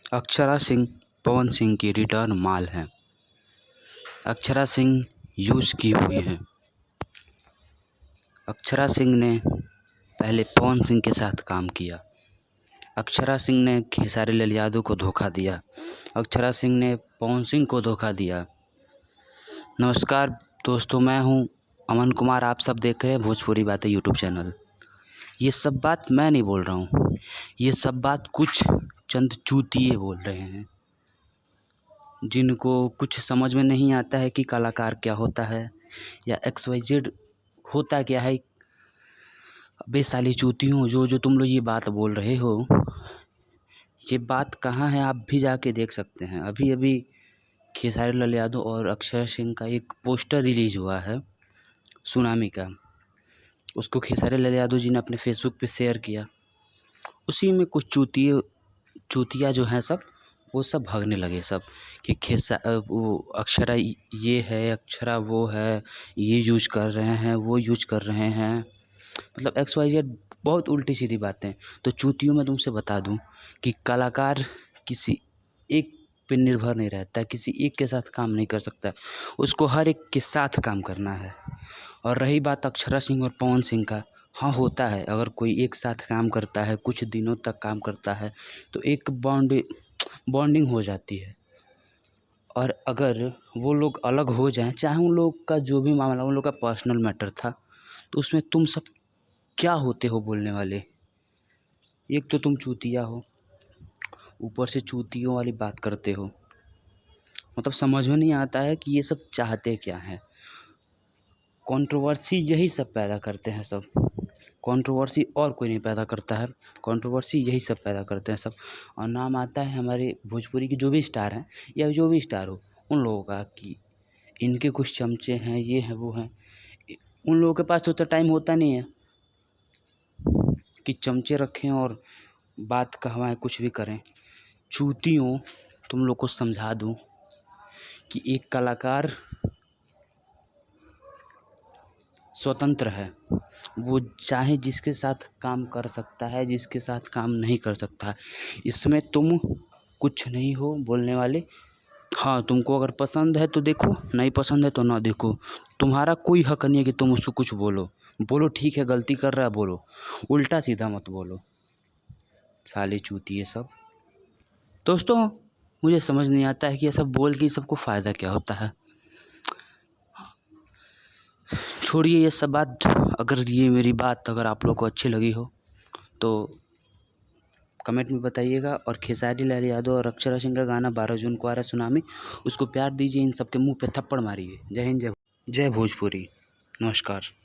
अक्षरा सिंह पवन सिंह की रिटर्न माल हैं। अक्षरा सिंह यूज़ की हुई हैं। अक्षरा सिंह ने पहले पवन सिंह के साथ काम किया। अक्षरा सिंह ने खेसारी लाल यादव को धोखा दिया। अक्षरा सिंह ने पवन सिंह को धोखा दिया। नमस्कार दोस्तों, मैं हूं अमन कुमार। आप सब देख रहे हैं भोजपुरी बातें यूट्यूब चैनल। ये सब बात मैं नहीं बोल रहा हूँ, ये सब बात कुछ चंद चूतिए बोल रहे हैं, जिनको कुछ समझ में नहीं आता है कि कलाकार क्या होता है या XYZ होता क्या है। अबे साली चूतियों, जो तुम लोग ये बात बोल रहे हो, ये बात कहाँ है आप भी जाके देख सकते हैं। अभी अभी खेसारी लाल यादव और अक्षरा सिंह का एक पोस्टर रिलीज़ हुआ है सुनामी का। उसको खेसारी लाल यादव जी ने अपने फेसबुक पे शेयर किया। उसी में कुछ चूतिया जो हैं सब, वो सब भागने लगे सब कि वो अक्षरा ये है, अक्षरा वो है, ये यूज कर रहे हैं, वो यूज कर रहे हैं, मतलब XYZ बहुत उल्टी सीधी बातें। तो चूतियों में तुमसे बता दूं कि कलाकार किसी एक पे निर्भर नहीं रहता, किसी एक के साथ काम नहीं कर सकता, उसको हर एक के साथ काम करना है। और रही बात अक्षरा सिंह और पवन सिंह का, हाँ होता है, अगर कोई एक साथ काम करता है, कुछ दिनों तक काम करता है, तो एक बॉन्डिंग हो जाती है। और अगर वो लोग अलग हो जाएं, चाहे उन लोग का जो भी मामला, उन लोग का पर्सनल मैटर था, तो उसमें तुम सब क्या होते हो बोलने वाले। एक तो तुम चूतिया हो, ऊपर से चूतियों वाली बात करते हो। मतलब समझ में नहीं आता है कि ये सब चाहते क्या हैं। कंट्रोवर्सी यही सब पैदा करते हैं सब। कंट्रोवर्सी और कोई नहीं पैदा करता है, कंट्रोवर्सी यही सब पैदा करते हैं सब। और नाम आता है हमारे भोजपुरी के जो भी स्टार हैं या जो भी स्टार हो उन लोगों का कि इनके कुछ चमचे हैं, ये हैं, वो हैं। उन लोगों के पास तो उतना टाइम होता नहीं है कि चमचे रखें और बात कहवाएं, कुछ भी करें। चूतियों, तुम लोग को समझा दूं कि एक कलाकार स्वतंत्र है, वो चाहे जिसके साथ काम कर सकता है, जिसके साथ काम नहीं कर सकता है। इसमें तुम कुछ नहीं हो बोलने वाले। हाँ, तुमको अगर पसंद है तो देखो, नहीं पसंद है तो ना देखो। तुम्हारा कोई हक नहीं है कि तुम उसको कुछ बोलो ठीक है, गलती कर रहा है बोलो, उल्टा सीधा मत बोलो। साले चूतिए सब। दोस्तों, मुझे समझ नहीं आता है कि ये सब बोल के सबको फ़ायदा क्या होता है। छोड़िए ये सब बात। अगर ये मेरी बात अगर आप लोग को अच्छी लगी हो तो कमेंट में बताइएगा। और खेसारी लाल यादव और अक्षरा सिंह का गाना 12 जून को आ रहा है सुनामी, उसको प्यार दीजिए, इन सब के मुंह पे थप्पड़ मारिए। जय हिंद, जय भोजपुरी। नमस्कार।